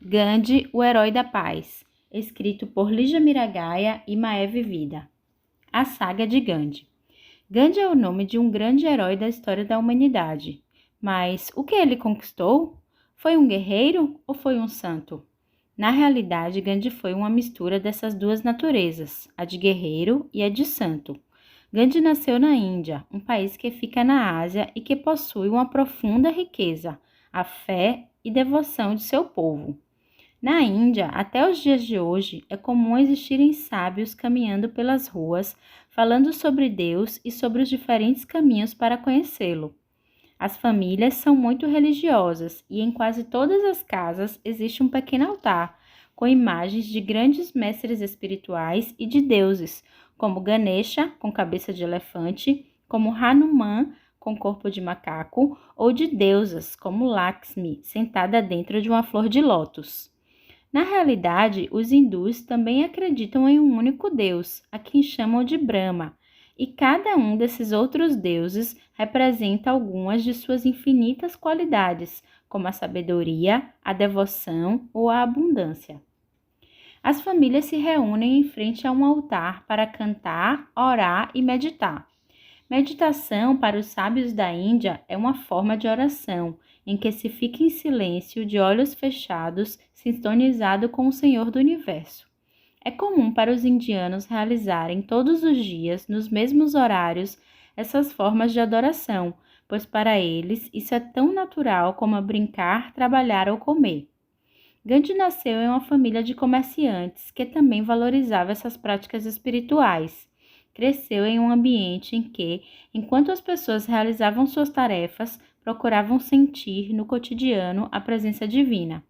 Gandhi, o Herói da Paz, escrito por Lígia Miragaia e Maeve Vida. A Saga de Gandhi. Gandhi é o nome de um grande herói da história da humanidade. Mas o que ele conquistou? Foi um guerreiro ou foi um santo? Na realidade, Gandhi foi uma mistura dessas duas naturezas, a de guerreiro e a de santo. Gandhi nasceu na Índia, um país que fica na Ásia e que possui uma profunda riqueza, a fé e devoção de seu povo. Na Índia, até os dias de hoje, é comum existirem sábios caminhando pelas ruas, falando sobre Deus e sobre os diferentes caminhos para conhecê-lo. As famílias são muito religiosas e em quase todas as casas existe um pequeno altar, com imagens de grandes mestres espirituais e de deuses, como Ganesha, com cabeça de elefante, como Hanuman, com corpo de macaco, ou de deusas, como Lakshmi, sentada dentro de uma flor de lótus. Na realidade, os hindus também acreditam em um único Deus, a quem chamam de Brahma, e cada um desses outros deuses representa algumas de suas infinitas qualidades, como a sabedoria, a devoção ou a abundância. As famílias se reúnem em frente a um altar para cantar, orar e meditar. Meditação para os sábios da Índia é uma forma de oração em que se fica em silêncio, de olhos fechados, sintonizado com o Senhor do Universo. É comum para os indianos realizarem todos os dias, nos mesmos horários, essas formas de adoração, pois para eles isso é tão natural como brincar, trabalhar ou comer. Gandhi nasceu em uma família de comerciantes que também valorizava essas práticas espirituais. Cresceu em um ambiente em que, enquanto as pessoas realizavam suas tarefas, procuravam sentir no cotidiano a presença divina.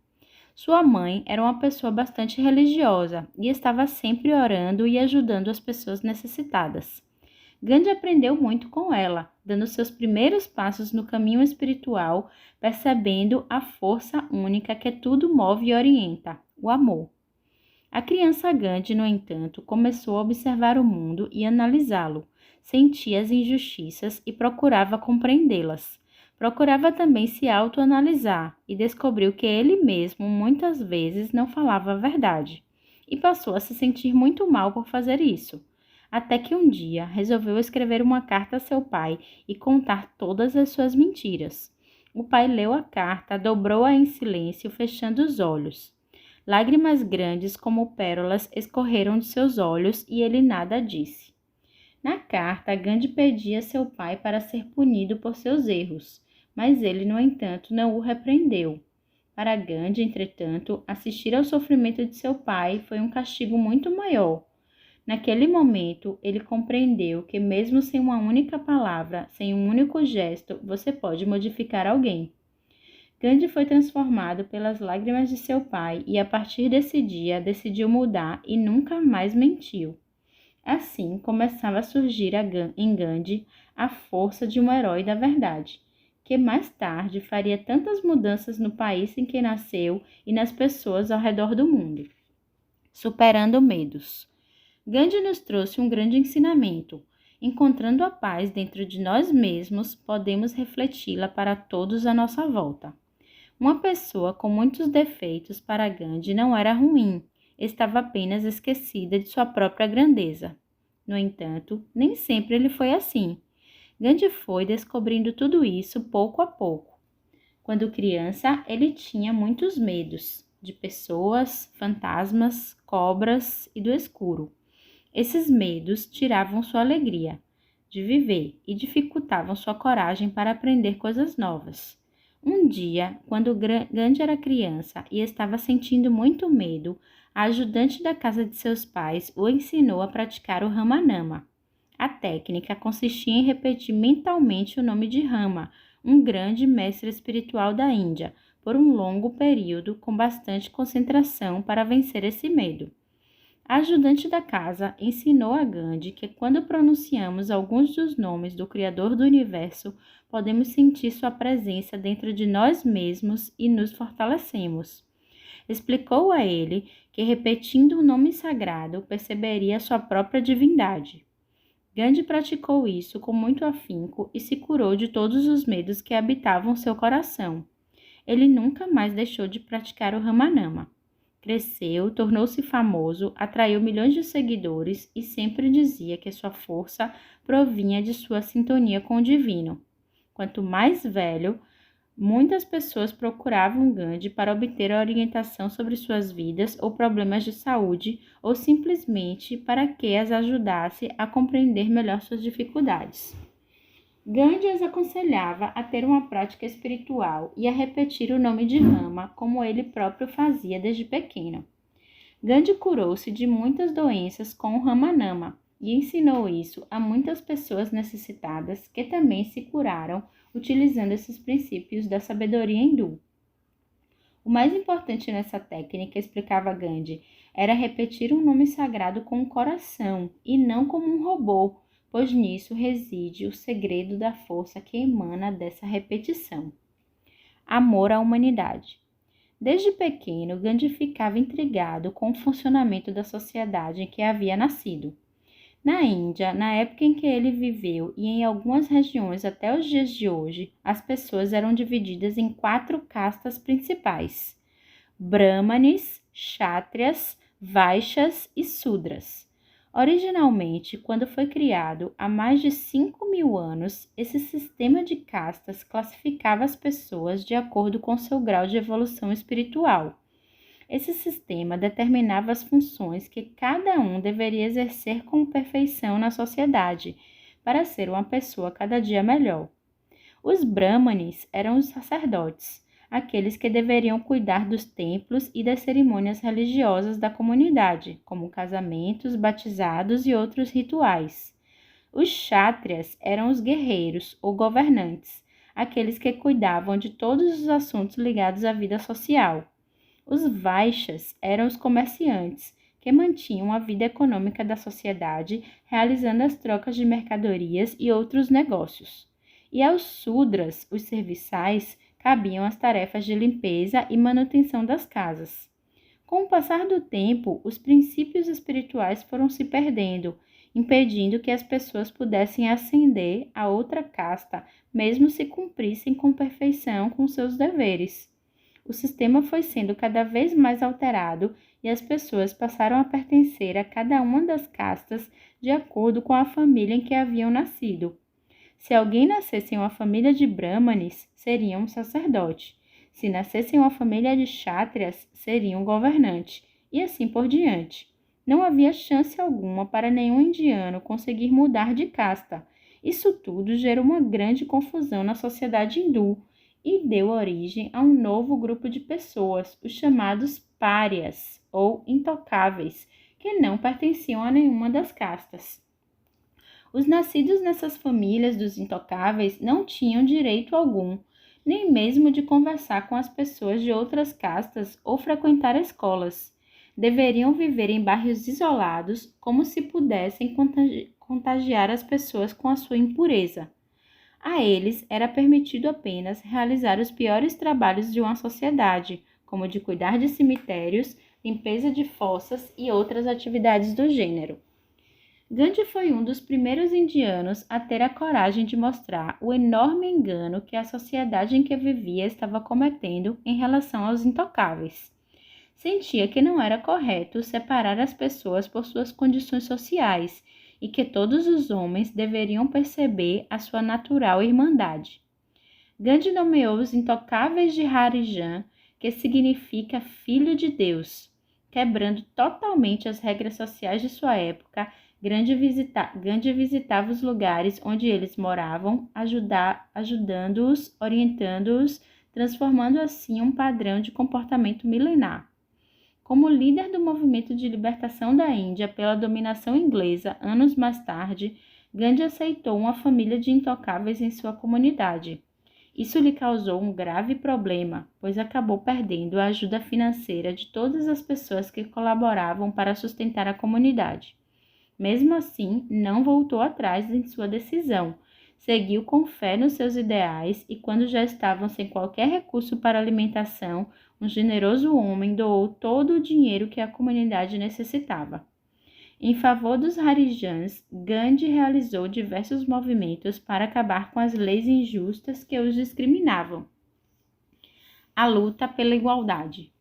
Sua mãe era uma pessoa bastante religiosa e estava sempre orando e ajudando as pessoas necessitadas. Gandhi aprendeu muito com ela, dando seus primeiros passos no caminho espiritual, percebendo a força única que tudo move e orienta, o amor. A criança Gandhi, no entanto, começou a observar o mundo e analisá-lo, sentia as injustiças e procurava compreendê-las. Procurava também se autoanalisar e descobriu que ele mesmo muitas vezes não falava a verdade, e passou a se sentir muito mal por fazer isso. Até que um dia resolveu escrever uma carta a seu pai e contar todas as suas mentiras. O pai leu a carta, dobrou-a em silêncio, fechando os olhos. Lágrimas grandes como pérolas escorreram de seus olhos e ele nada disse. Na carta, Gandhi pedia a seu pai para ser punido por seus erros, mas ele, no entanto, não o repreendeu. Para Gandhi, entretanto, assistir ao sofrimento de seu pai foi um castigo muito maior. Naquele momento, ele compreendeu que mesmo sem uma única palavra, sem um único gesto, você pode modificar alguém. Gandhi foi transformado pelas lágrimas de seu pai e, a partir desse dia, decidiu mudar e nunca mais mentiu. Assim, começava a surgir em Gandhi a força de um herói da verdade, que mais tarde faria tantas mudanças no país em que nasceu e nas pessoas ao redor do mundo. Superando medos. Gandhi nos trouxe um grande ensinamento. Encontrando a paz dentro de nós mesmos, podemos refleti-la para todos à nossa volta. Uma pessoa com muitos defeitos para Gandhi não era ruim, estava apenas esquecida de sua própria grandeza. No entanto, nem sempre ele foi assim. Gandhi foi descobrindo tudo isso pouco a pouco. Quando criança, ele tinha muitos medos de pessoas, fantasmas, cobras e do escuro. Esses medos tiravam sua alegria de viver e dificultavam sua coragem para aprender coisas novas. Um dia, quando Gandhi era criança e estava sentindo muito medo, a ajudante da casa de seus pais o ensinou a praticar o Ramanama. A técnica consistia em repetir mentalmente o nome de Rama, um grande mestre espiritual da Índia, por um longo período com bastante concentração para vencer esse medo. A ajudante da casa ensinou a Gandhi que quando pronunciamos alguns dos nomes do Criador do Universo, podemos sentir sua presença dentro de nós mesmos e nos fortalecemos. Explicou a ele que repetindo o nome sagrado perceberia sua própria divindade. Gandhi praticou isso com muito afinco e se curou de todos os medos que habitavam seu coração. ele nunca mais deixou de praticar o Ramanama. Cresceu, tornou-se famoso, atraiu milhões de seguidores e sempre dizia que sua força provinha de sua sintonia com o divino. Quanto mais velho, muitas pessoas procuravam Gandhi para obter orientação sobre suas vidas ou problemas de saúde ou simplesmente para que as ajudasse a compreender melhor suas dificuldades. Gandhi as aconselhava a ter uma prática espiritual e a repetir o nome de Rama, como ele próprio fazia desde pequeno. Gandhi curou-se de muitas doenças com o Ramanama e ensinou isso a muitas pessoas necessitadas que também se curaram utilizando esses princípios da sabedoria hindu. O mais importante nessa técnica, explicava Gandhi, era repetir um nome sagrado com o coração e não como um robô, pois nisso reside o segredo da força que emana dessa repetição. Amor à humanidade. Desde pequeno, Gandhi ficava intrigado com o funcionamento da sociedade em que havia nascido. Na Índia, na época em que ele viveu e em algumas regiões até os dias de hoje, as pessoas eram divididas em 4 castas principais: Brahmanes, Kshatriyas, Vaishyas e Sudras. Originalmente, quando foi criado há mais de 5.000 anos, esse sistema de castas classificava as pessoas de acordo com seu grau de evolução espiritual. Esse sistema determinava as funções que cada um deveria exercer com perfeição na sociedade, para ser uma pessoa cada dia melhor. Os Brahmanes eram os sacerdotes, aqueles que deveriam cuidar dos templos e das cerimônias religiosas da comunidade, como casamentos, batizados e outros rituais. Os Kshatriyas eram os guerreiros ou governantes, aqueles que cuidavam de todos os assuntos ligados à vida social. Os Vaishyas eram os comerciantes, que mantinham a vida econômica da sociedade, realizando as trocas de mercadorias e outros negócios. E aos Sudras, os serviçais, cabiam as tarefas de limpeza e manutenção das casas. Com o passar do tempo, os princípios espirituais foram se perdendo, impedindo que as pessoas pudessem ascender a outra casta, mesmo se cumprissem com perfeição com seus deveres. O sistema foi sendo cada vez mais alterado e as pessoas passaram a pertencer a cada uma das castas de acordo com a família em que haviam nascido. Se alguém nascesse em uma família de Brahmanes, seria um sacerdote. Se nascesse em uma família de Kshatriyas, seria um governante, e assim por diante. Não havia chance alguma para nenhum indiano conseguir mudar de casta. Isso tudo gerou uma grande confusão na sociedade hindu e deu origem a um novo grupo de pessoas, os chamados párias, ou intocáveis, que não pertenciam a nenhuma das castas. Os nascidos nessas famílias dos intocáveis não tinham direito algum, nem mesmo de conversar com as pessoas de outras castas ou frequentar escolas. Deveriam viver em bairros isolados, como se pudessem contagiar as pessoas com a sua impureza. A eles era permitido apenas realizar os piores trabalhos de uma sociedade, como de cuidar de cemitérios, limpeza de fossas e outras atividades do gênero. Gandhi foi um dos primeiros indianos a ter a coragem de mostrar o enorme engano que a sociedade em que vivia estava cometendo em relação aos intocáveis. Sentia que não era correto separar as pessoas por suas condições sociais e que todos os homens deveriam perceber a sua natural irmandade. Gandhi nomeou os intocáveis de Harijan, que significa filho de Deus. Quebrando totalmente as regras sociais de sua época, Gandhi visitava os lugares onde eles moravam, ajudando-os, orientando-os, transformando assim um padrão de comportamento milenar. Como líder do movimento de libertação da Índia pela dominação inglesa, anos mais tarde, Gandhi aceitou uma família de intocáveis em sua comunidade. Isso lhe causou um grave problema, pois acabou perdendo a ajuda financeira de todas as pessoas que colaboravam para sustentar a comunidade. Mesmo assim, não voltou atrás em sua decisão, seguiu com fé nos seus ideais e, quando já estavam sem qualquer recurso para alimentação, um generoso homem doou todo o dinheiro que a comunidade necessitava. Em favor dos Harijans, Gandhi realizou diversos movimentos para acabar com as leis injustas que os discriminavam. A luta pela igualdade.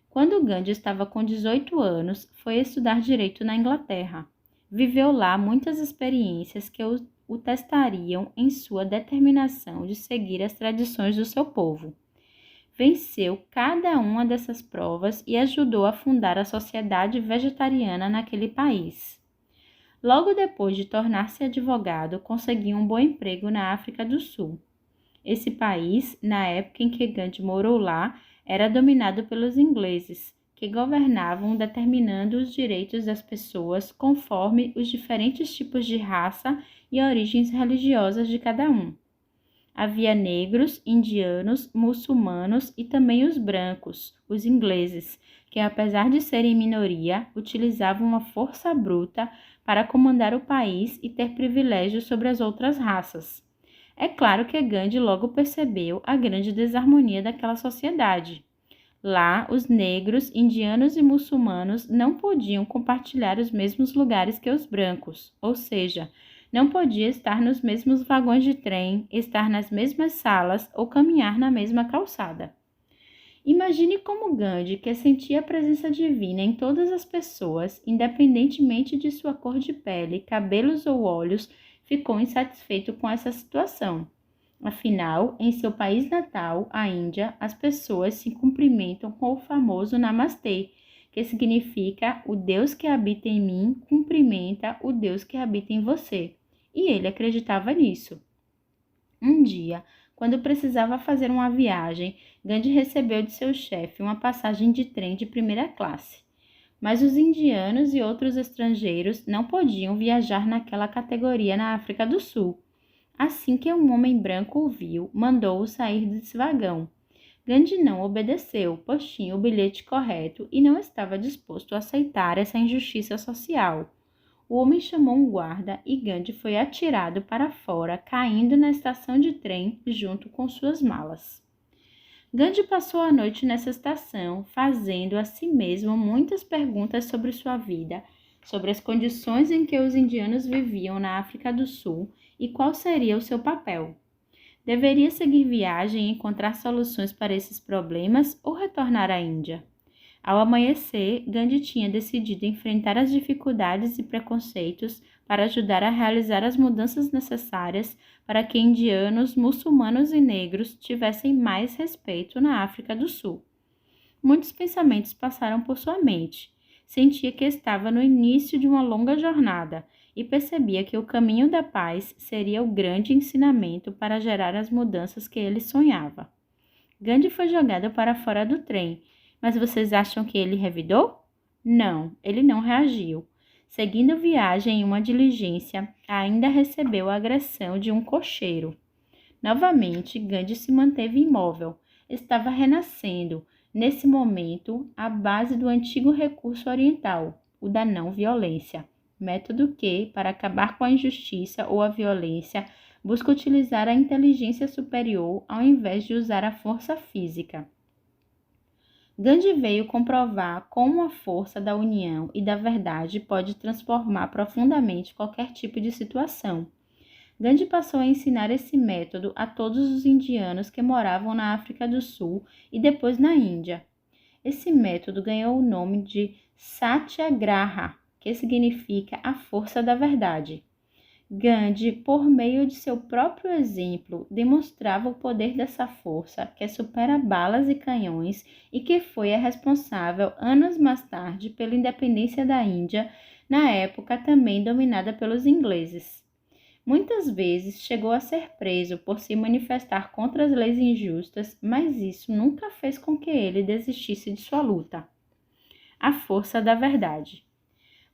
Quando Gandhi estava com 18 anos, foi estudar direito na Inglaterra. Viveu lá muitas experiências que o testariam em sua determinação de seguir as tradições do seu povo. Venceu cada uma dessas provas e ajudou a fundar a sociedade vegetariana naquele país. Logo depois de tornar-se advogado, conseguiu um bom emprego na África do Sul. Esse país, na época em que Gandhi morou lá, era dominado pelos ingleses, que governavam determinando os direitos das pessoas conforme os diferentes tipos de raça e origens religiosas de cada um. Havia negros, indianos, muçulmanos e também os brancos, os ingleses, que apesar de serem minoria, utilizavam uma força bruta para comandar o país e ter privilégios sobre as outras raças. É claro que Gandhi logo percebeu a grande desarmonia daquela sociedade. Lá, os negros, indianos e muçulmanos não podiam compartilhar os mesmos lugares que os brancos, ou seja, não podia estar nos mesmos vagões de trem, estar nas mesmas salas ou caminhar na mesma calçada. Imagine como Gandhi, que sentia a presença divina em todas as pessoas, independentemente de sua cor de pele, cabelos ou olhos, ficou insatisfeito com essa situação. Afinal, em seu país natal, a Índia, as pessoas se cumprimentam com o famoso Namastê, que significa o Deus que habita em mim cumprimenta o Deus que habita em você. E ele acreditava nisso. Um dia, quando precisava fazer uma viagem, Gandhi recebeu de seu chefe uma passagem de trem de primeira classe. Mas os indianos e outros estrangeiros não podiam viajar naquela categoria na África do Sul. Assim que um homem branco o viu, mandou-o sair desse vagão. Gandhi não obedeceu, pois tinha o bilhete correto e não estava disposto a aceitar essa injustiça social. O homem chamou um guarda e Gandhi foi atirado para fora, caindo na estação de trem junto com suas malas. Gandhi passou a noite nessa estação, fazendo a si mesmo muitas perguntas sobre sua vida, sobre as condições em que os indianos viviam na África do Sul e qual seria o seu papel. Deveria seguir viagem e encontrar soluções para esses problemas ou retornar à Índia? Ao amanhecer, Gandhi tinha decidido enfrentar as dificuldades e preconceitos para ajudar a realizar as mudanças necessárias para que indianos, muçulmanos e negros tivessem mais respeito na África do Sul. Muitos pensamentos passaram por sua mente. Sentia que estava no início de uma longa jornada e percebia que o caminho da paz seria o grande ensinamento para gerar as mudanças que ele sonhava. Gandhi foi jogado para fora do trem, mas vocês acham que ele revidou? Não, ele não reagiu. Seguindo viagem em uma diligência, ainda recebeu a agressão de um cocheiro. Novamente, Gandhi se manteve imóvel. Estava renascendo, nesse momento, à base do antigo recurso oriental, o da não violência, método que, para acabar com a injustiça ou a violência, busca utilizar a inteligência superior ao invés de usar a força física. Gandhi veio comprovar como a força da união e da verdade pode transformar profundamente qualquer tipo de situação. Gandhi passou a ensinar esse método a todos os indianos que moravam na África do Sul e depois na Índia. Esse método ganhou o nome de Satyagraha, que significa a força da verdade. Gandhi, por meio de seu próprio exemplo, demonstrava o poder dessa força que supera balas e canhões e que foi a responsável, anos mais tarde, pela independência da Índia, na época também dominada pelos ingleses. Muitas vezes chegou a ser preso por se manifestar contra as leis injustas, mas isso nunca fez com que ele desistisse de sua luta. A força da verdade.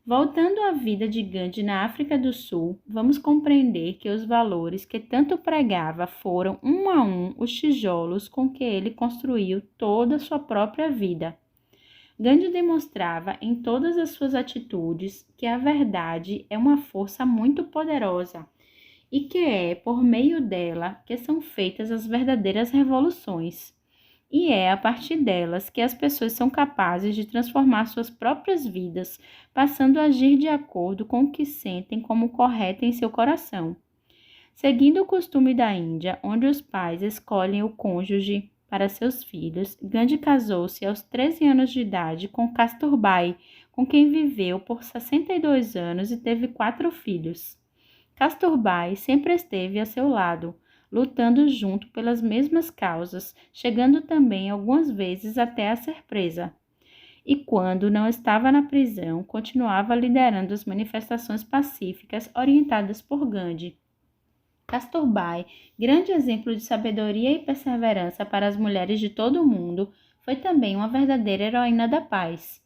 Voltando à vida de Gandhi na África do Sul, vamos compreender que os valores que tanto pregava foram um a um os tijolos com que ele construiu toda a sua própria vida. Gandhi demonstrava em todas as suas atitudes que a verdade é uma força muito poderosa e que é por meio dela que são feitas as verdadeiras revoluções. E é a partir delas que as pessoas são capazes de transformar suas próprias vidas, passando a agir de acordo com o que sentem como correto em seu coração. Seguindo o costume da Índia, onde os pais escolhem o cônjuge para seus filhos, Gandhi casou-se aos 13 anos de idade com Kasturbai, com quem viveu por 62 anos e teve 4 filhos. Kasturbai sempre esteve a seu lado, lutando junto pelas mesmas causas, chegando também algumas vezes até a ser presa. E quando não estava na prisão, continuava liderando as manifestações pacíficas orientadas por Gandhi. Kasturbai, grande exemplo de sabedoria e perseverança para as mulheres de todo o mundo, foi também uma verdadeira heroína da paz.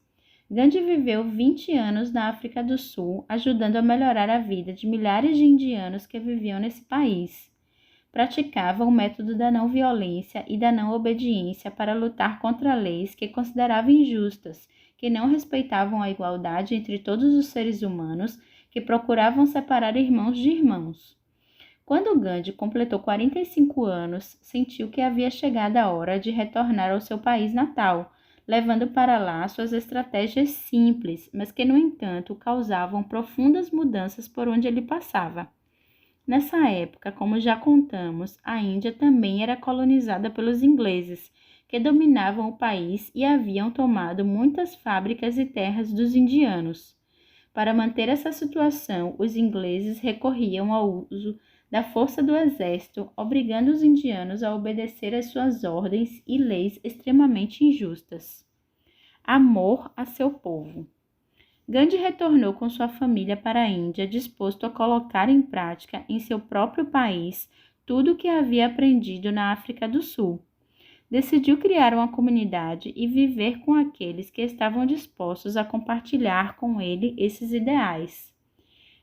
Gandhi viveu 20 anos na África do Sul, ajudando a melhorar a vida de milhares de indianos que viviam nesse país. Praticava o método da não violência e da não obediência para lutar contra leis que considerava injustas, que não respeitavam a igualdade entre todos os seres humanos, que procuravam separar irmãos de irmãos. Quando Gandhi completou 45 anos, sentiu que havia chegado a hora de retornar ao seu país natal, levando para lá suas estratégias simples, mas que, no entanto, causavam profundas mudanças por onde ele passava. Nessa época, como já contamos, a Índia também era colonizada pelos ingleses, que dominavam o país e haviam tomado muitas fábricas e terras dos indianos. Para manter essa situação, os ingleses recorriam ao uso da força do exército, obrigando os indianos a obedecer às suas ordens e leis extremamente injustas. Amor a seu povo. Gandhi retornou com sua família para a Índia, disposto a colocar em prática em seu próprio país tudo o que havia aprendido na África do Sul. Decidiu criar uma comunidade e viver com aqueles que estavam dispostos a compartilhar com ele esses ideais.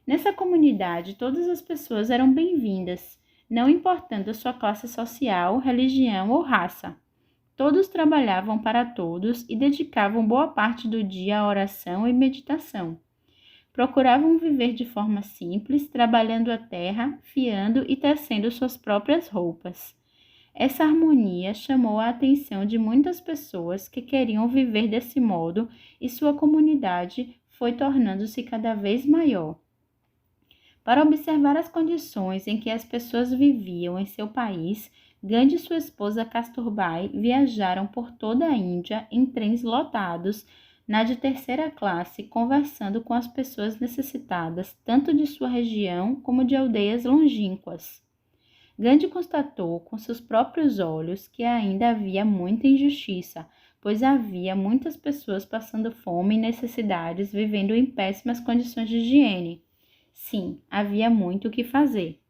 Nessa comunidade, todas as pessoas eram bem-vindas, não importando sua classe social, religião ou raça. Todos trabalhavam para todos e dedicavam boa parte do dia à oração e meditação. Procuravam viver de forma simples, trabalhando a terra, fiando e tecendo suas próprias roupas. Essa harmonia chamou a atenção de muitas pessoas que queriam viver desse modo e sua comunidade foi tornando-se cada vez maior. Para observar as condições em que as pessoas viviam em seu país, Gandhi e sua esposa Kasturbai viajaram por toda a Índia em trens lotados, na de terceira classe, conversando com as pessoas necessitadas, tanto de sua região como de aldeias longínquas. Gandhi constatou com seus próprios olhos que ainda havia muita injustiça, pois havia muitas pessoas passando fome e necessidades, vivendo em péssimas condições de higiene. Sim, havia muito o que fazer.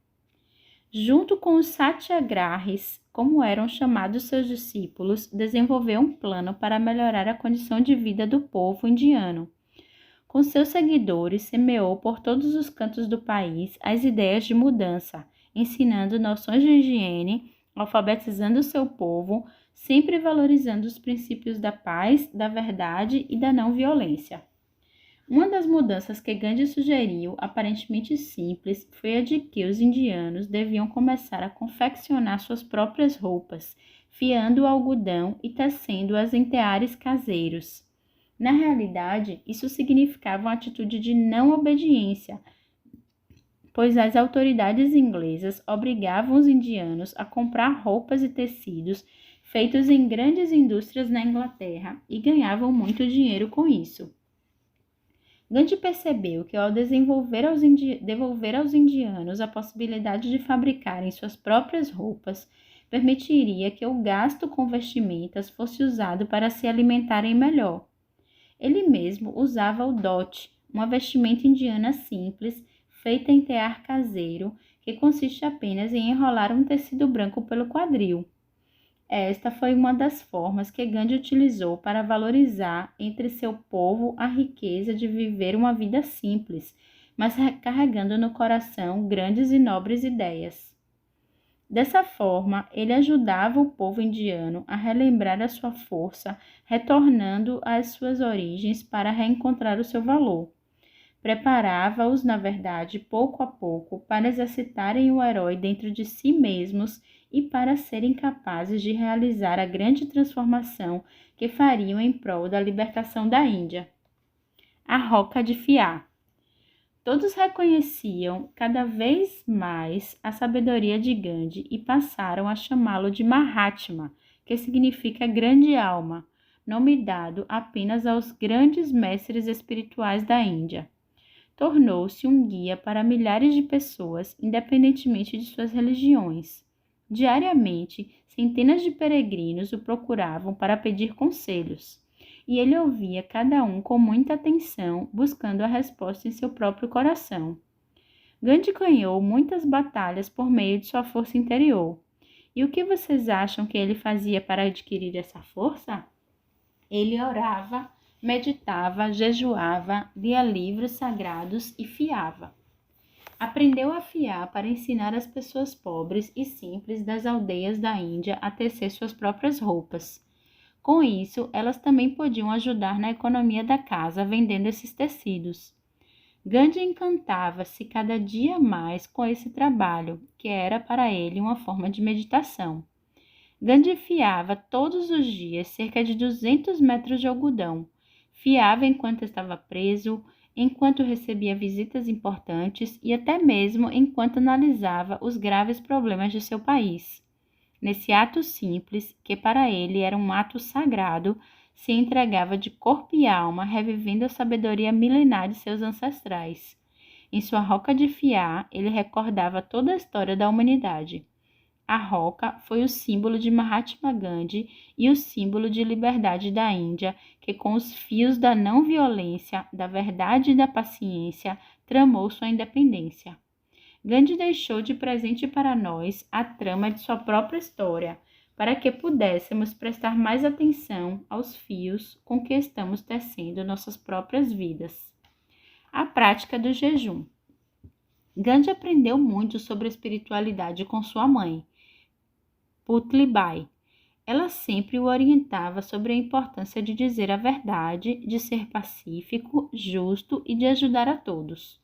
Junto com os satyagrahis, como eram chamados seus discípulos, desenvolveu um plano para melhorar a condição de vida do povo indiano. Com seus seguidores, semeou por todos os cantos do país as ideias de mudança, ensinando noções de higiene, alfabetizando seu povo, sempre valorizando os princípios da paz, da verdade e da não violência. Uma das mudanças que Gandhi sugeriu, aparentemente simples, foi a de que os indianos deviam começar a confeccionar suas próprias roupas, fiando o algodão e tecendo-as em teares caseiros. Na realidade, isso significava uma atitude de não obediência, pois as autoridades inglesas obrigavam os indianos a comprar roupas e tecidos feitos em grandes indústrias na Inglaterra e ganhavam muito dinheiro com isso. Gandhi percebeu que ao devolver aos indianos a possibilidade de fabricarem suas próprias roupas, permitiria que o gasto com vestimentas fosse usado para se alimentarem melhor. Ele mesmo usava o dhoti, uma vestimenta indiana simples, feita em tear caseiro, que consiste apenas em enrolar um tecido branco pelo quadril. Esta foi uma das formas que Gandhi utilizou para valorizar entre seu povo a riqueza de viver uma vida simples, mas carregando no coração grandes e nobres ideias. Dessa forma, ele ajudava o povo indiano a relembrar a sua força, retornando às suas origens para reencontrar o seu valor. Preparava-os, na verdade, pouco a pouco, para exercitarem o herói dentro de si mesmos e para serem capazes de realizar a grande transformação que fariam em prol da libertação da Índia. A roca de fiar. Todos reconheciam cada vez mais a sabedoria de Gandhi e passaram a chamá-lo de Mahatma, que significa grande alma, nome dado apenas aos grandes mestres espirituais da Índia. Tornou-se um guia para milhares de pessoas, independentemente de suas religiões. Diariamente, centenas de peregrinos o procuravam para pedir conselhos, e ele ouvia cada um com muita atenção, buscando a resposta em seu próprio coração. Gandhi ganhou muitas batalhas por meio de sua força interior. E o que vocês acham que ele fazia para adquirir essa força? Ele orava, meditava, jejuava, lia livros sagrados e fiava. Aprendeu a fiar para ensinar as pessoas pobres e simples das aldeias da Índia a tecer suas próprias roupas. Com isso, elas também podiam ajudar na economia da casa vendendo esses tecidos. Gandhi encantava-se cada dia mais com esse trabalho, que era para ele uma forma de meditação. Gandhi fiava todos os dias cerca de 200 metros de algodão. Fiava enquanto estava preso, enquanto recebia visitas importantes e até mesmo enquanto analisava os graves problemas de seu país. Nesse ato simples, que para ele era um ato sagrado, se entregava de corpo e alma, revivendo a sabedoria milenar de seus ancestrais. Em sua roca de fiar, ele recordava toda a história da humanidade. A roca foi o símbolo de Mahatma Gandhi e o símbolo de liberdade da Índia, que com os fios da não-violência, da verdade e da paciência, tramou sua independência. Gandhi deixou de presente para nós a trama de sua própria história, para que pudéssemos prestar mais atenção aos fios com que estamos tecendo nossas próprias vidas. A prática do jejum. Gandhi aprendeu muito sobre a espiritualidade com sua mãe, Putli Bai. Ela sempre o orientava sobre a importância de dizer a verdade, de ser pacífico, justo e de ajudar a todos.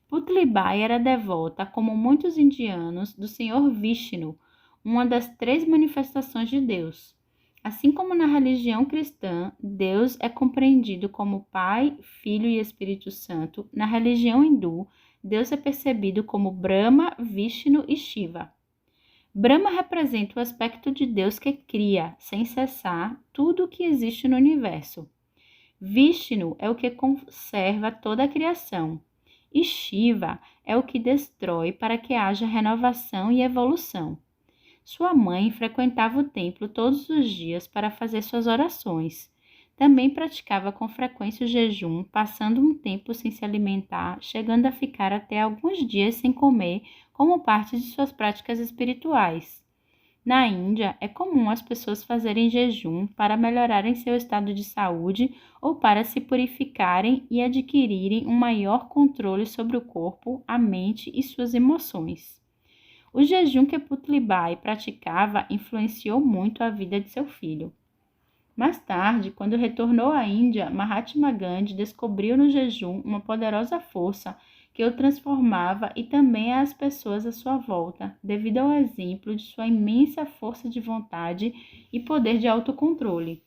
Putli Bai era devota, como muitos indianos, do Senhor Vishnu, uma das 3 manifestações de Deus. Assim como na religião cristã, Deus é compreendido como Pai, Filho e Espírito Santo, na religião hindu, Deus é percebido como Brahma, Vishnu e Shiva. Brahma representa o aspecto de Deus que cria, sem cessar, tudo o que existe no universo. Vishnu é o que conserva toda a criação. E Shiva é o que destrói para que haja renovação e evolução. Sua mãe frequentava o templo todos os dias para fazer suas orações. Também praticava com frequência o jejum, passando um tempo sem se alimentar, chegando a ficar até alguns dias sem comer, como parte de suas práticas espirituais. Na Índia, é comum as pessoas fazerem jejum para melhorarem seu estado de saúde ou para se purificarem e adquirirem um maior controle sobre o corpo, a mente e suas emoções. O jejum que Putli Bai praticava influenciou muito a vida de seu filho. Mais tarde, quando retornou à Índia, Mahatma Gandhi descobriu no jejum uma poderosa força que o transformava e também as pessoas à sua volta, devido ao exemplo de sua imensa força de vontade e poder de autocontrole.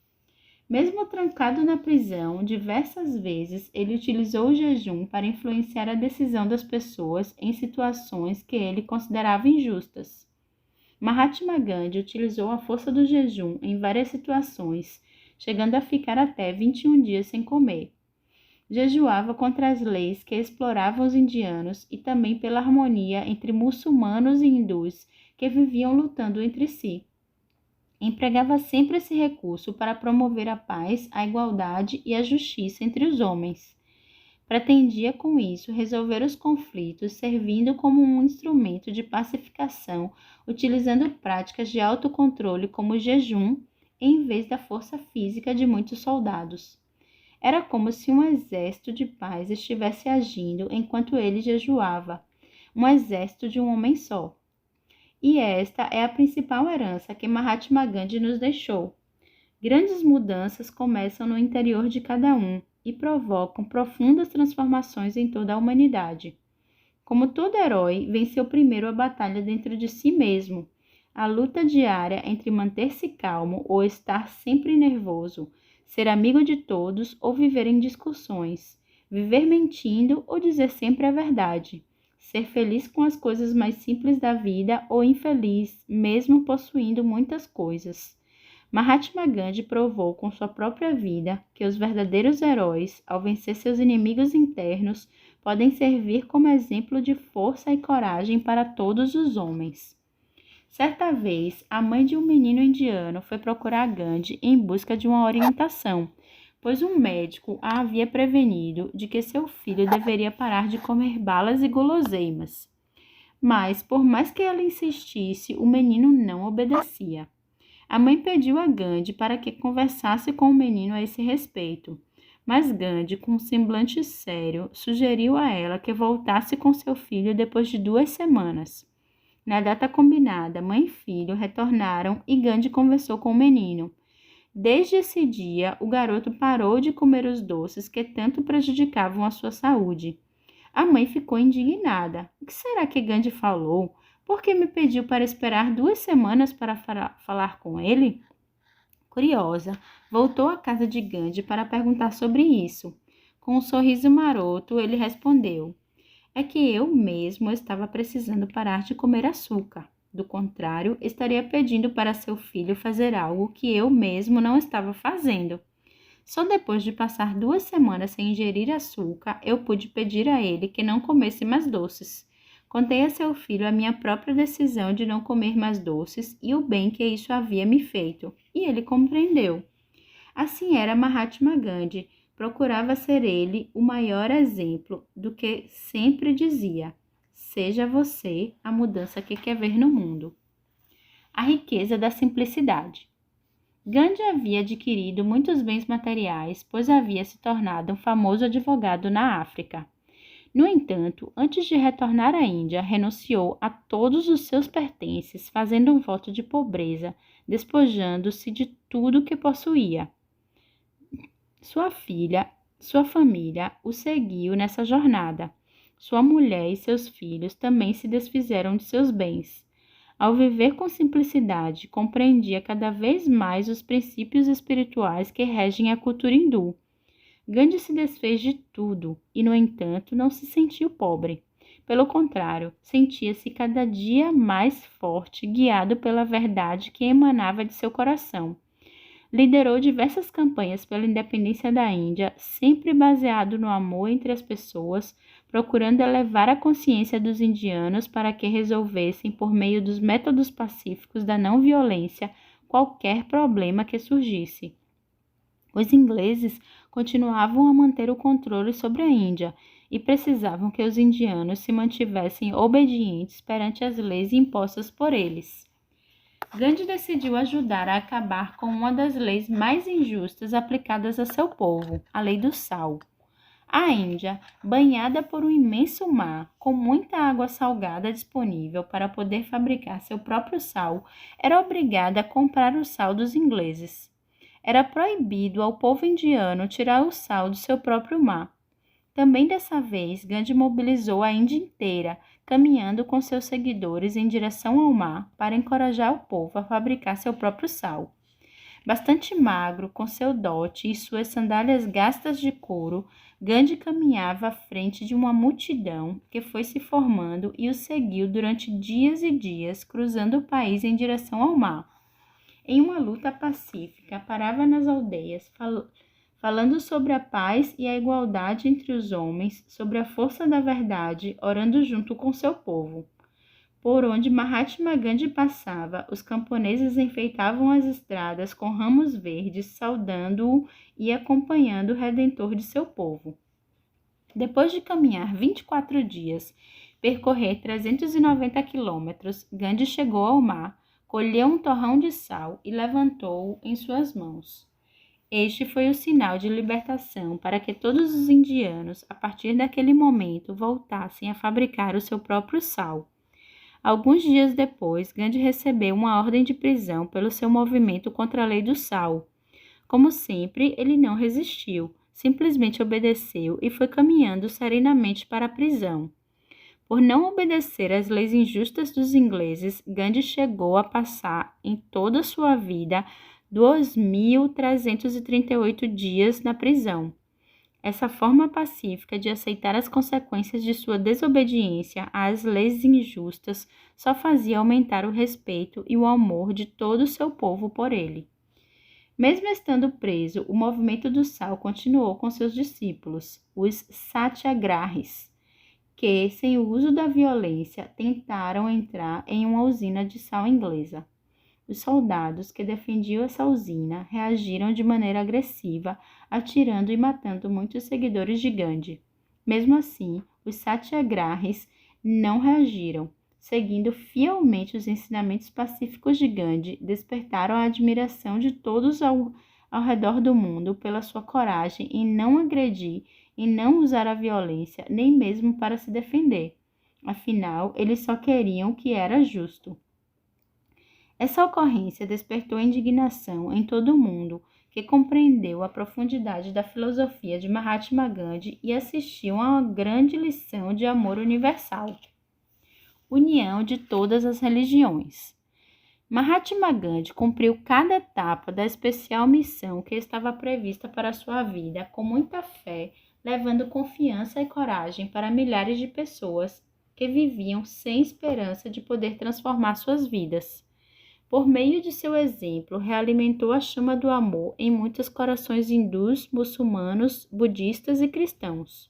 Mesmo trancado na prisão, diversas vezes ele utilizou o jejum para influenciar a decisão das pessoas em situações que ele considerava injustas. Mahatma Gandhi utilizou a força do jejum em várias situações, chegando a ficar até 21 dias sem comer. Jejuava contra as leis que exploravam os indianos e também pela harmonia entre muçulmanos e hindus que viviam lutando entre si. Empregava sempre esse recurso para promover a paz, a igualdade e a justiça entre os homens. Pretendia com isso resolver os conflitos, servindo como um instrumento de pacificação, utilizando práticas de autocontrole como o jejum, em vez da força física de muitos soldados. Era como se um exército de paz estivesse agindo enquanto ele jejuava, um exército de um homem só. E esta é a principal herança que Mahatma Gandhi nos deixou. Grandes mudanças começam no interior de cada um e provocam profundas transformações em toda a humanidade. Como todo herói, venceu primeiro a batalha dentro de si mesmo, a luta diária entre manter-se calmo ou estar sempre nervoso, ser amigo de todos ou viver em discussões, viver mentindo ou dizer sempre a verdade, ser feliz com as coisas mais simples da vida ou infeliz, mesmo possuindo muitas coisas. Mahatma Gandhi provou com sua própria vida que os verdadeiros heróis, ao vencer seus inimigos internos, podem servir como exemplo de força e coragem para todos os homens. Certa vez, a mãe de um menino indiano foi procurar Gandhi em busca de uma orientação, pois um médico a havia prevenido de que seu filho deveria parar de comer balas e guloseimas. Mas, por mais que ela insistisse, o menino não obedecia. A mãe pediu a Gandhi para que conversasse com o menino a esse respeito, mas Gandhi, com um semblante sério, sugeriu a ela que voltasse com seu filho depois de 2 semanas. Na data combinada, mãe e filho retornaram e Gandhi conversou com o menino. Desde esse dia, o garoto parou de comer os doces que tanto prejudicavam a sua saúde. A mãe ficou indignada. O que será que Gandhi falou? Por que me pediu para esperar 2 semanas para falar com ele? Curiosa, voltou à casa de Gandhi para perguntar sobre isso. Com um sorriso maroto, ele respondeu: é que eu mesmo estava precisando parar de comer açúcar. Do contrário, estaria pedindo para seu filho fazer algo que eu mesmo não estava fazendo. Só depois de passar 2 semanas sem ingerir açúcar, eu pude pedir a ele que não comesse mais doces. Contei a seu filho a minha própria decisão de não comer mais doces e o bem que isso havia me feito, e ele compreendeu. Assim era Mahatma Gandhi. Procurava ser ele o maior exemplo do que sempre dizia: seja você a mudança que quer ver no mundo. A riqueza da simplicidade. Gandhi havia adquirido muitos bens materiais, pois havia se tornado um famoso advogado na África. No entanto, antes de retornar à Índia, renunciou a todos os seus pertences, fazendo um voto de pobreza, despojando-se de tudo que possuía. Sua família o seguiu nessa jornada. Sua mulher e seus filhos também se desfizeram de seus bens. Ao viver com simplicidade, compreendia cada vez mais os princípios espirituais que regem a cultura hindu. Gandhi se desfez de tudo e, no entanto, não se sentiu pobre. Pelo contrário, sentia-se cada dia mais forte, guiado pela verdade que emanava de seu coração. Liderou diversas campanhas pela independência da Índia, sempre baseado no amor entre as pessoas, procurando elevar a consciência dos indianos para que resolvessem, por meio dos métodos pacíficos da não violência, qualquer problema que surgisse. Os ingleses continuavam a manter o controle sobre a Índia e precisavam que os indianos se mantivessem obedientes perante as leis impostas por eles. Gandhi decidiu ajudar a acabar com uma das leis mais injustas aplicadas a seu povo, a lei do sal. A Índia, banhada por um imenso mar, com muita água salgada disponível para poder fabricar seu próprio sal, era obrigada a comprar o sal dos ingleses. Era proibido ao povo indiano tirar o sal do seu próprio mar. Também dessa vez, Gandhi mobilizou a Índia inteira, caminhando com seus seguidores em direção ao mar para encorajar o povo a fabricar seu próprio sal. Bastante magro, com seu dote e suas sandálias gastas de couro, Gandhi caminhava à frente de uma multidão que foi se formando e o seguiu durante dias e dias, cruzando o país em direção ao mar. Em uma luta pacífica, parava nas aldeias, falando sobre a paz e a igualdade entre os homens, sobre a força da verdade, orando junto com seu povo. Por onde Mahatma Gandhi passava, os camponeses enfeitavam as estradas com ramos verdes, saudando-o e acompanhando o redentor de seu povo. Depois de caminhar 24 dias, percorrer 390 quilômetros, Gandhi chegou ao mar, colheu um torrão de sal e levantou-o em suas mãos. Este foi o sinal de libertação para que todos os indianos, a partir daquele momento, voltassem a fabricar o seu próprio sal. Alguns dias depois, Gandhi recebeu uma ordem de prisão pelo seu movimento contra a lei do sal. Como sempre, ele não resistiu, simplesmente obedeceu e foi caminhando serenamente para a prisão. Por não obedecer às leis injustas dos ingleses, Gandhi chegou a passar em toda a sua vida 2.338 dias na prisão. Essa forma pacífica de aceitar as consequências de sua desobediência às leis injustas só fazia aumentar o respeito e o amor de todo o seu povo por ele. Mesmo estando preso, o movimento do sal continuou com seus discípulos, os satyagrahis, que, sem o uso da violência, tentaram entrar em uma usina de sal inglesa. Os soldados que defendiam essa usina reagiram de maneira agressiva, atirando e matando muitos seguidores de Gandhi. Mesmo assim, os satyagrahis não reagiram. Seguindo fielmente os ensinamentos pacíficos de Gandhi, despertaram a admiração de todos ao redor do mundo pela sua coragem em não agredir e não usar a violência, nem mesmo para se defender. Afinal, eles só queriam o que era justo. Essa ocorrência despertou indignação em todo o mundo, que compreendeu a profundidade da filosofia de Mahatma Gandhi e assistiu a uma grande lição de amor universal. União de todas as religiões. Mahatma Gandhi cumpriu cada etapa da especial missão que estava prevista para sua vida com muita fé, levando confiança e coragem para milhares de pessoas que viviam sem esperança de poder transformar suas vidas. Por meio de seu exemplo, realimentou a chama do amor em muitos corações hindus, muçulmanos, budistas e cristãos.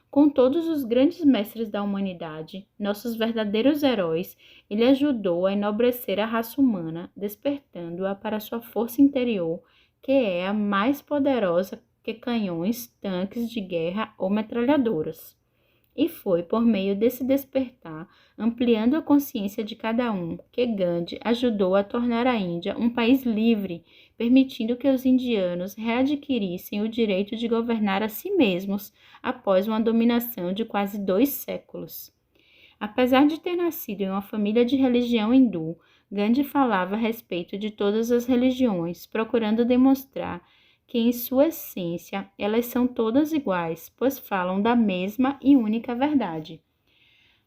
Com todos os grandes mestres da humanidade, nossos verdadeiros heróis, ele ajudou a enobrecer a raça humana, despertando-a para sua força interior, que é a mais poderosa que canhões, tanques de guerra ou metralhadoras. E foi por meio desse despertar, ampliando a consciência de cada um, que Gandhi ajudou a tornar a Índia um país livre, permitindo que os indianos readquirissem o direito de governar a si mesmos após uma dominação de quase 2 séculos. Apesar de ter nascido em uma família de religião hindu, Gandhi falava a respeito de todas as religiões, procurando demonstrar que em sua essência elas são todas iguais, pois falam da mesma e única verdade.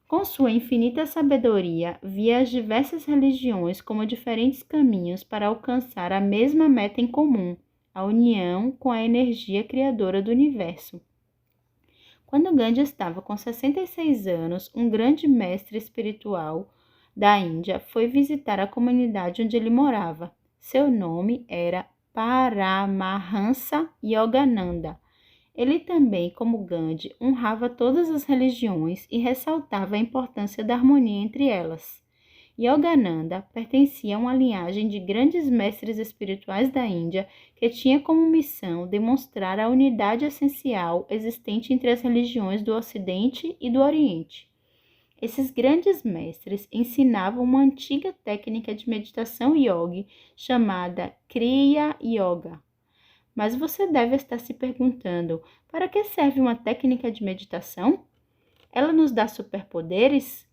Com sua infinita sabedoria, via as diversas religiões como diferentes caminhos para alcançar a mesma meta em comum, a união com a energia criadora do universo. Quando Gandhi estava com 66 anos, um grande mestre espiritual da Índia foi visitar a comunidade onde ele morava. Seu nome era Paramahansa Yogananda. Ele também, como Gandhi, honrava todas as religiões e ressaltava a importância da harmonia entre elas. Yogananda pertencia a uma linhagem de grandes mestres espirituais da Índia que tinha como missão demonstrar a unidade essencial existente entre as religiões do Ocidente e do Oriente. Esses grandes mestres ensinavam uma antiga técnica de meditação yogi chamada Kriya Yoga. Mas você deve estar se perguntando, para que serve uma técnica de meditação? Ela nos dá superpoderes?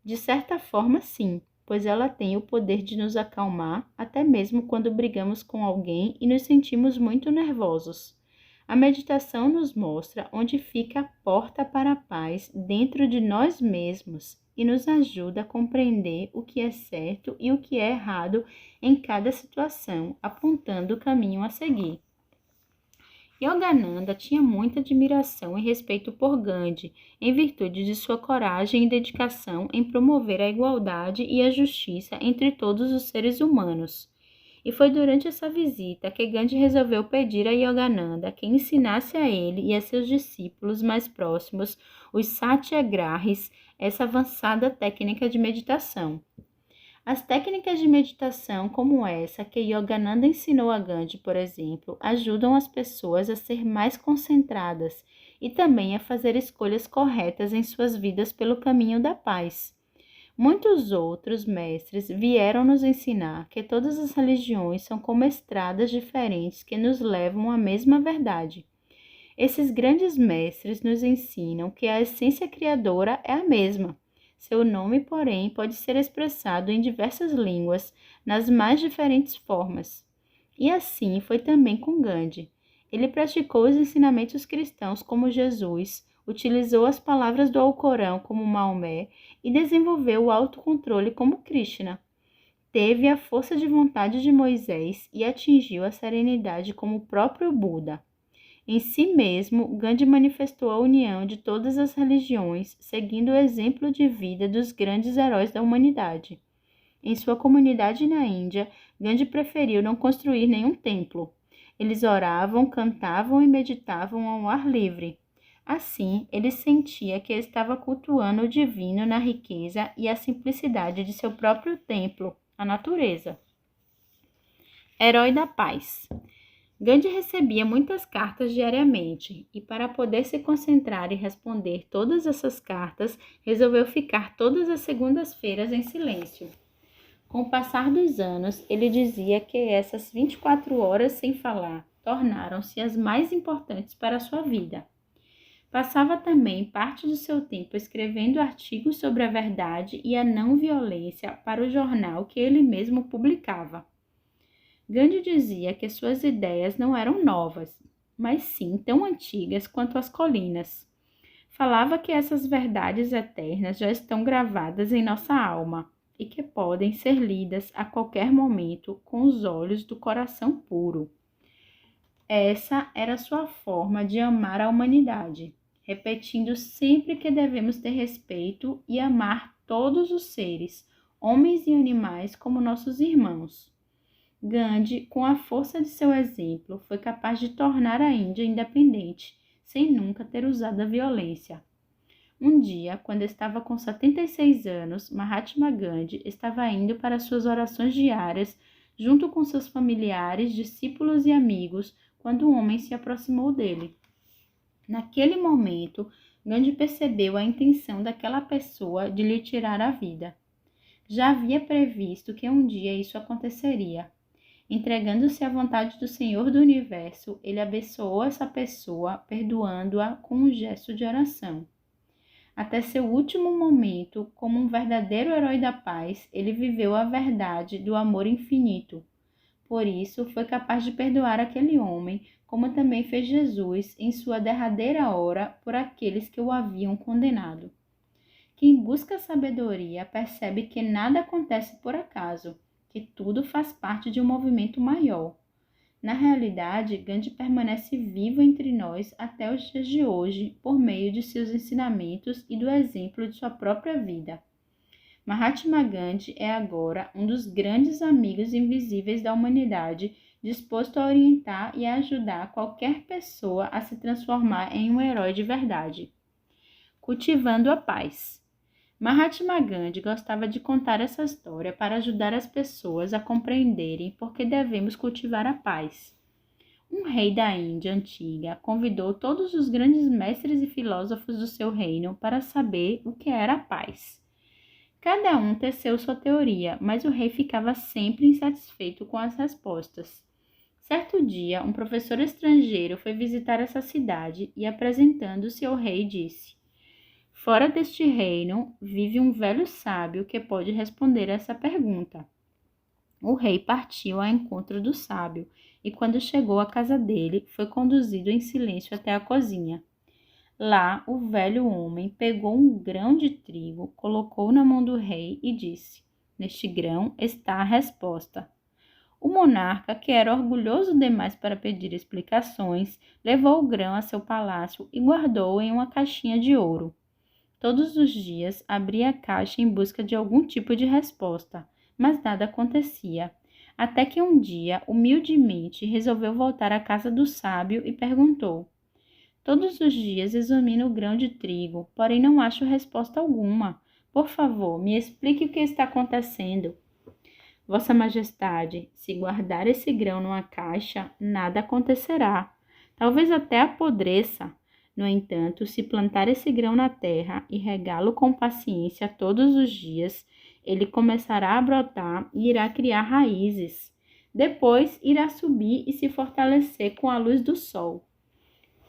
De certa forma, sim, pois ela tem o poder de nos acalmar, até mesmo quando brigamos com alguém e nos sentimos muito nervosos. A meditação nos mostra onde fica a porta para a paz dentro de nós mesmos e nos ajuda a compreender o que é certo e o que é errado em cada situação, apontando o caminho a seguir. Yogananda tinha muita admiração e respeito por Gandhi, em virtude de sua coragem e dedicação em promover a igualdade e a justiça entre todos os seres humanos. E foi durante essa visita que Gandhi resolveu pedir a Yogananda que ensinasse a ele e a seus discípulos mais próximos, os satyagrahis, essa avançada técnica de meditação. As técnicas de meditação como essa que Yogananda ensinou a Gandhi, por exemplo, ajudam as pessoas a ser mais concentradas e também a fazer escolhas corretas em suas vidas pelo caminho da paz. Muitos outros mestres vieram nos ensinar que todas as religiões são como estradas diferentes que nos levam à mesma verdade. Esses grandes mestres nos ensinam que a essência criadora é a mesma. Seu nome, porém, pode ser expressado em diversas línguas, nas mais diferentes formas. E assim foi também com Gandhi. Ele praticou os ensinamentos cristãos como Jesus, utilizou as palavras do Alcorão como Maomé e desenvolveu o autocontrole como Krishna. Teve a força de vontade de Moisés e atingiu a serenidade como o próprio Buda. Em si mesmo, Gandhi manifestou a união de todas as religiões, seguindo o exemplo de vida dos grandes heróis da humanidade. Em sua comunidade na Índia, Gandhi preferiu não construir nenhum templo. Eles oravam, cantavam e meditavam ao ar livre. Assim, ele sentia que estava cultuando o divino na riqueza e a simplicidade de seu próprio templo, a natureza. Herói da paz. Gandhi recebia muitas cartas diariamente e, para poder se concentrar e responder todas essas cartas, resolveu ficar todas as segundas-feiras em silêncio. Com o passar dos anos, ele dizia que essas 24 horas sem falar tornaram-se as mais importantes para a sua vida. Passava também parte do seu tempo escrevendo artigos sobre a verdade e a não violência para o jornal que ele mesmo publicava. Gandhi dizia que suas ideias não eram novas, mas sim tão antigas quanto as colinas. Falava que essas verdades eternas já estão gravadas em nossa alma e que podem ser lidas a qualquer momento com os olhos do coração puro. Essa era sua forma de amar a humanidade, repetindo sempre que devemos ter respeito e amar todos os seres, homens e animais, como nossos irmãos. Gandhi, com a força de seu exemplo, foi capaz de tornar a Índia independente, sem nunca ter usado a violência. Um dia, quando estava com 76 anos, Mahatma Gandhi estava indo para suas orações diárias, junto com seus familiares, discípulos e amigos, quando um homem se aproximou dele. Naquele momento, Gandhi percebeu a intenção daquela pessoa de lhe tirar a vida. Já havia previsto que um dia isso aconteceria. Entregando-se à vontade do Senhor do Universo, ele abençoou essa pessoa, perdoando-a com um gesto de oração. Até seu último momento, como um verdadeiro herói da paz, ele viveu a verdade do amor infinito. Por isso, foi capaz de perdoar aquele homem, como também fez Jesus em sua derradeira hora por aqueles que o haviam condenado. Quem busca sabedoria percebe que nada acontece por acaso, que tudo faz parte de um movimento maior. Na realidade, Gandhi permanece vivo entre nós até os dias de hoje por meio de seus ensinamentos e do exemplo de sua própria vida. Mahatma Gandhi é agora um dos grandes amigos invisíveis da humanidade, disposto a orientar e a ajudar qualquer pessoa a se transformar em um herói de verdade. Cultivando a paz. Mahatma Gandhi gostava de contar essa história para ajudar as pessoas a compreenderem por que devemos cultivar a paz. Um rei da Índia antiga convidou todos os grandes mestres e filósofos do seu reino para saber o que era a paz. Cada um teceu sua teoria, mas o rei ficava sempre insatisfeito com as respostas. Certo dia, um professor estrangeiro foi visitar essa cidade e, apresentando-se ao rei, disse: "Fora deste reino, vive um velho sábio que pode responder essa pergunta." O rei partiu ao encontro do sábio e, quando chegou à casa dele, foi conduzido em silêncio até a cozinha. Lá, o velho homem pegou um grão de trigo, colocou na mão do rei e disse: "Neste grão está a resposta." O monarca, que era orgulhoso demais para pedir explicações, levou o grão a seu palácio e guardou-o em uma caixinha de ouro. Todos os dias abria a caixa em busca de algum tipo de resposta, mas nada acontecia. Até que um dia, humildemente, resolveu voltar à casa do sábio e perguntou: "Todos os dias examino o grão de trigo, porém não acho resposta alguma. Por favor, me explique o que está acontecendo." "Vossa Majestade, se guardar esse grão numa caixa, nada acontecerá. Talvez até apodreça. No entanto, se plantar esse grão na terra e regá-lo com paciência todos os dias, ele começará a brotar e irá criar raízes. Depois, irá subir e se fortalecer com a luz do sol.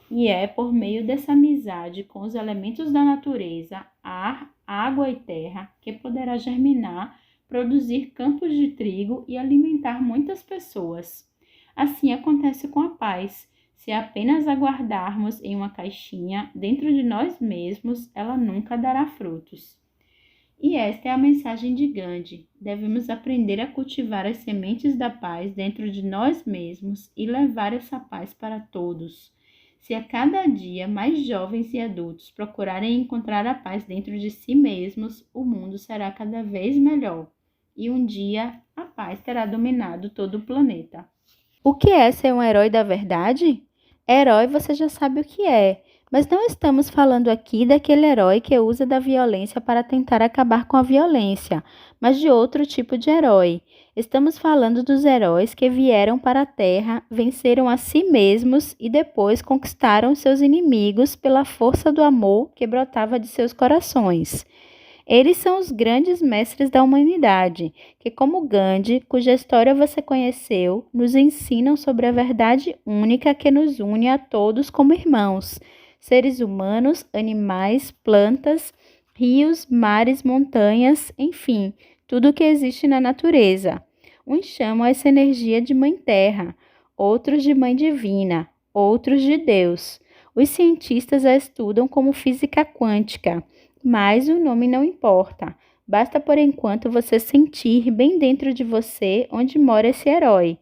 E é por meio dessa amizade com os elementos da natureza, ar, água e terra, que poderá germinar, produzir campos de trigo e alimentar muitas pessoas. Assim acontece com a paz. Se apenas aguardarmos em uma caixinha dentro de nós mesmos, ela nunca dará frutos." E esta é a mensagem de Gandhi. Devemos aprender a cultivar as sementes da paz dentro de nós mesmos e levar essa paz para todos. Se a cada dia mais jovens e adultos procurarem encontrar a paz dentro de si mesmos, o mundo será cada vez melhor. e um dia a paz terá dominado todo o planeta. O que é ser um herói da verdade? Herói você já sabe o que é, mas não estamos falando aqui daquele herói que usa da violência para tentar acabar com a violência, mas de outro tipo de herói. Estamos falando dos heróis que vieram para a Terra, venceram a si mesmos e depois conquistaram seus inimigos pela força do amor que brotava de seus corações. Eles são os grandes mestres da humanidade, que, como Gandhi, cuja história você conheceu, nos ensinam sobre a verdade única que nos une a todos como irmãos, seres humanos, animais, plantas, rios, mares, montanhas, enfim, tudo o que existe na natureza. Uns chamam essa energia de Mãe Terra, outros de Mãe Divina, outros de Deus. Os cientistas a estudam como física quântica. Mas o nome não importa. Basta por enquanto você sentir bem dentro de você onde mora esse herói.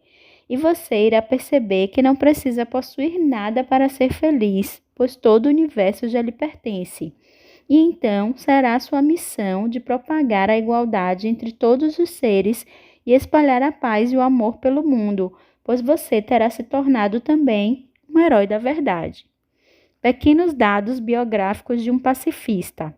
E você irá perceber que não precisa possuir nada para ser feliz, pois todo o universo já lhe pertence. E então será sua missão de propagar a igualdade entre todos os seres e espalhar a paz e o amor pelo mundo, pois você terá se tornado também um herói da verdade. Pequenos dados biográficos de um pacifista.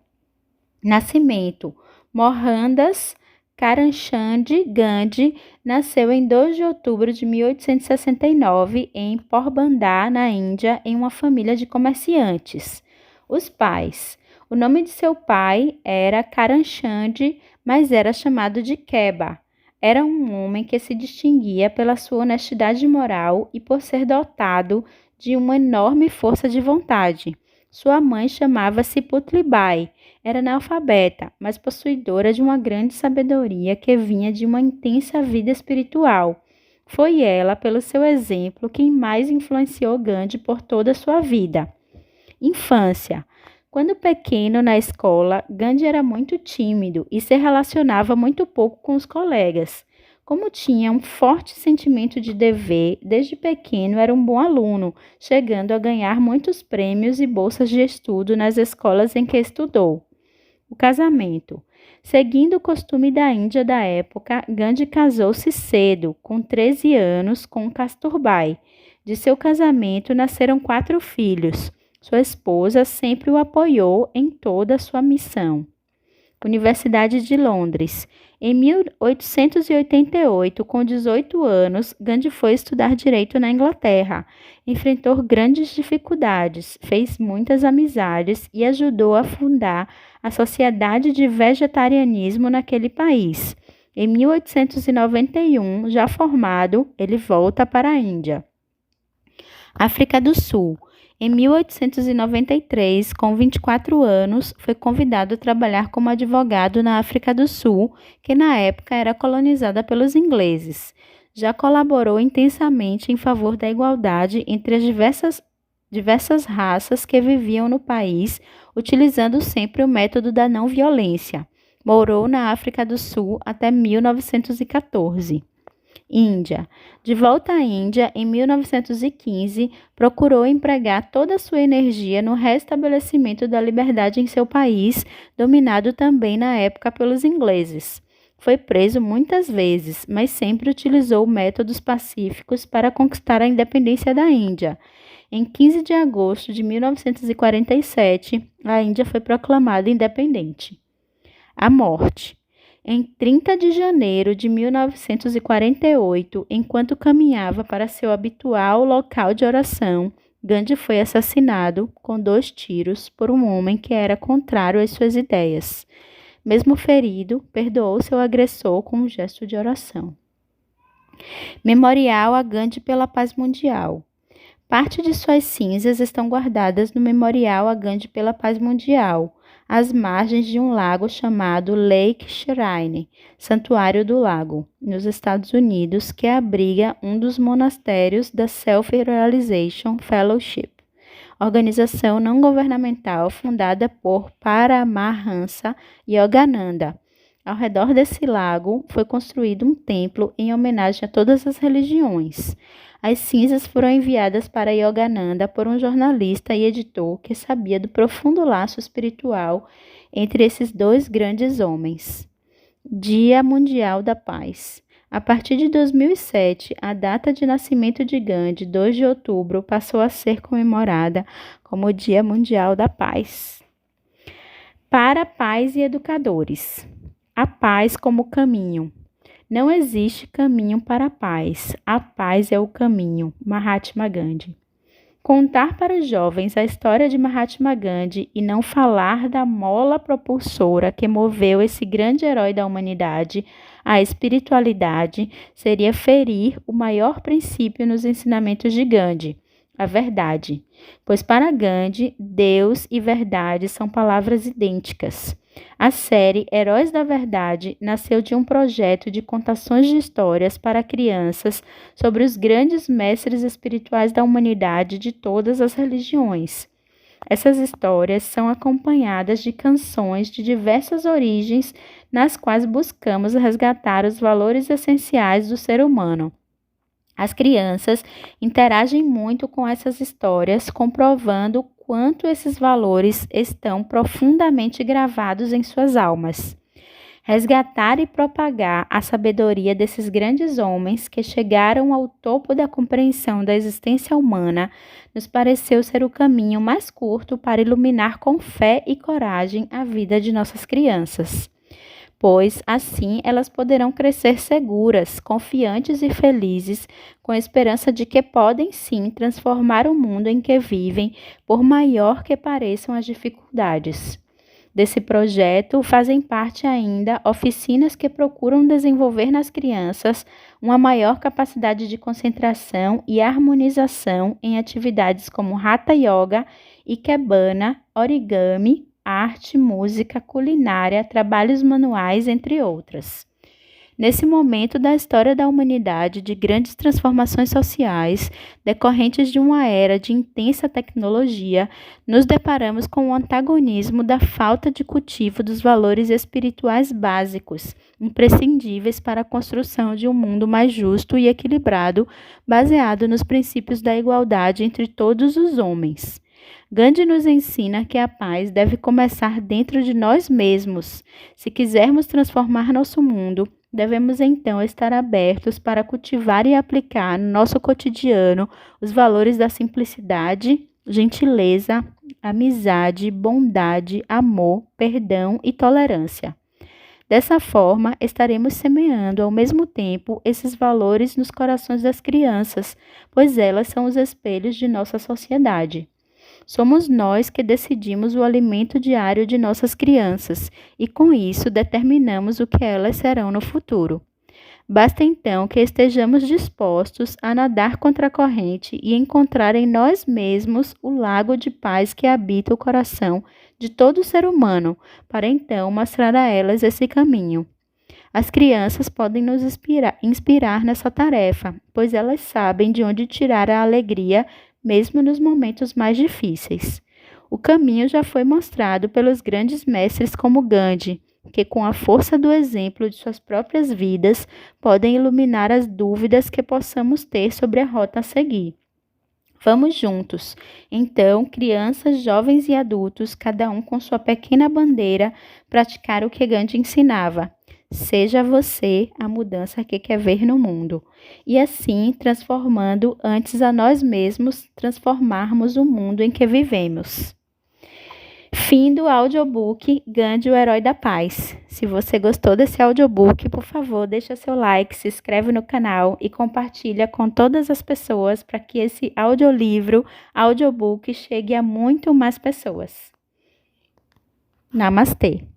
Nascimento: Mohandas Karamchand Gandhi nasceu em 2 de outubro de 1869 em Porbandar, na Índia, em uma família de comerciantes. Os pais: o nome de seu pai era Karamchand, mas era chamado de Keba. Era um homem que se distinguia pela sua honestidade moral e por ser dotado de uma enorme força de vontade. Sua mãe chamava-se Putlibai. Era analfabeta, mas possuidora de uma grande sabedoria que vinha de uma intensa vida espiritual. Foi ela, pelo seu exemplo, quem mais influenciou Gandhi por toda a sua vida. Infância. Quando pequeno na escola, Gandhi era muito tímido e se relacionava muito pouco com os colegas. Como tinha um forte sentimento de dever, desde pequeno era um bom aluno, chegando a ganhar muitos prêmios e bolsas de estudo nas escolas em que estudou. O casamento. Seguindo o costume da Índia da época, Gandhi casou-se cedo, com 13 anos, com Kasturbai. De seu casamento nasceram 4 filhos. Sua esposa sempre o apoiou em toda a sua missão. Universidade de Londres. Em 1888, com 18 anos, Gandhi foi estudar direito na Inglaterra. Enfrentou grandes dificuldades, fez muitas amizades e ajudou a fundar a Sociedade de Vegetarianismo naquele país. Em 1891, já formado, ele volta para a Índia. África do Sul. Em 1893, com 24 anos, foi convidado a trabalhar como advogado na África do Sul, que na época era colonizada pelos ingleses. Já colaborou intensamente em favor da igualdade entre as diversas raças que viviam no país, utilizando sempre o método da não violência. Morou na África do Sul até 1914. Índia. De volta à Índia, em 1915, procurou empregar toda a sua energia no restabelecimento da liberdade em seu país, dominado também na época pelos ingleses. Foi preso muitas vezes, mas sempre utilizou métodos pacíficos para conquistar a independência da Índia. Em 15 de agosto de 1947, a Índia foi proclamada independente. A morte. Em 30 de janeiro de 1948, enquanto caminhava para seu habitual local de oração, Gandhi foi assassinado com 2 tiros por um homem que era contrário às suas ideias. Mesmo ferido, perdoou seu agressor com um gesto de oração. Memorial a Gandhi pela Paz Mundial. Parte de suas cinzas estão guardadas no Memorial a Gandhi pela Paz Mundial, às margens de um lago chamado Lake Shrine, Santuário do Lago, nos Estados Unidos, que abriga um dos monastérios da Self-Realization Fellowship, organização não governamental fundada por Paramahansa Yogananda. Ao redor desse lago foi construído um templo em homenagem a todas as religiões. As cinzas foram enviadas para Yogananda por um jornalista e editor que sabia do profundo laço espiritual entre esses 2 grandes homens. Dia Mundial da Paz. A partir de 2007, a data de nascimento de Gandhi, 2 de outubro, passou a ser comemorada como o Dia Mundial da Paz. Para pais e educadores. A paz como caminho. Não existe caminho para a paz. A paz é o caminho. Mahatma Gandhi. Contar para os jovens a história de Mahatma Gandhi e não falar da mola propulsora que moveu esse grande herói da humanidade à espiritualidade seria ferir o maior princípio nos ensinamentos de Gandhi, a verdade. Pois para Gandhi, Deus e verdade são palavras idênticas. A série Heróis da Verdade nasceu de um projeto de contações de histórias para crianças sobre os grandes mestres espirituais da humanidade de todas as religiões. Essas histórias são acompanhadas de canções de diversas origens, nas quais buscamos resgatar os valores essenciais do ser humano. As crianças interagem muito com essas histórias, comprovando quanto esses valores estão profundamente gravados em suas almas. Resgatar e propagar a sabedoria desses grandes homens que chegaram ao topo da compreensão da existência humana nos pareceu ser o caminho mais curto para iluminar com fé e coragem a vida de nossas crianças. Pois assim elas poderão crescer seguras, confiantes e felizes, com a esperança de que podem sim transformar o mundo em que vivem, por maior que pareçam as dificuldades. Desse projeto fazem parte ainda oficinas que procuram desenvolver nas crianças uma maior capacidade de concentração e harmonização em atividades como Hatha Yoga, Ikebana, origami, arte, música, culinária, trabalhos manuais, entre outras. Nesse momento da história da humanidade de grandes transformações sociais, decorrentes de uma era de intensa tecnologia, nos deparamos com o antagonismo da falta de cultivo dos valores espirituais básicos, imprescindíveis para a construção de um mundo mais justo e equilibrado, baseado nos princípios da igualdade entre todos os homens. Gandhi nos ensina que a paz deve começar dentro de nós mesmos. Se quisermos transformar nosso mundo, devemos então estar abertos para cultivar e aplicar no nosso cotidiano os valores da simplicidade, gentileza, amizade, bondade, amor, perdão e tolerância. Dessa forma, estaremos semeando ao mesmo tempo esses valores nos corações das crianças, pois elas são os espelhos de nossa sociedade. Somos nós que decidimos o alimento diário de nossas crianças e, com isso, determinamos o que elas serão no futuro. Basta então que estejamos dispostos a nadar contra a corrente e encontrar em nós mesmos o lago de paz que habita o coração de todo ser humano, para então mostrar a elas esse caminho. As crianças podem nos inspirar nessa tarefa, pois elas sabem de onde tirar a alegria mesmo nos momentos mais difíceis. O caminho já foi mostrado pelos grandes mestres como Gandhi, que com a força do exemplo de suas próprias vidas podem iluminar as dúvidas que possamos ter sobre a rota a seguir. Vamos juntos, então, crianças, jovens e adultos, cada um com sua pequena bandeira, praticar o que Gandhi ensinava. Seja você a mudança que quer ver no mundo. E assim, transformando antes a nós mesmos, transformarmos o mundo em que vivemos. Fim do audiobook Gandhi, o Herói da Paz. Se você gostou desse audiobook, por favor, deixa seu like, se inscreve no canal e compartilha com todas as pessoas para que esse audiobook chegue a muito mais pessoas. Namastê!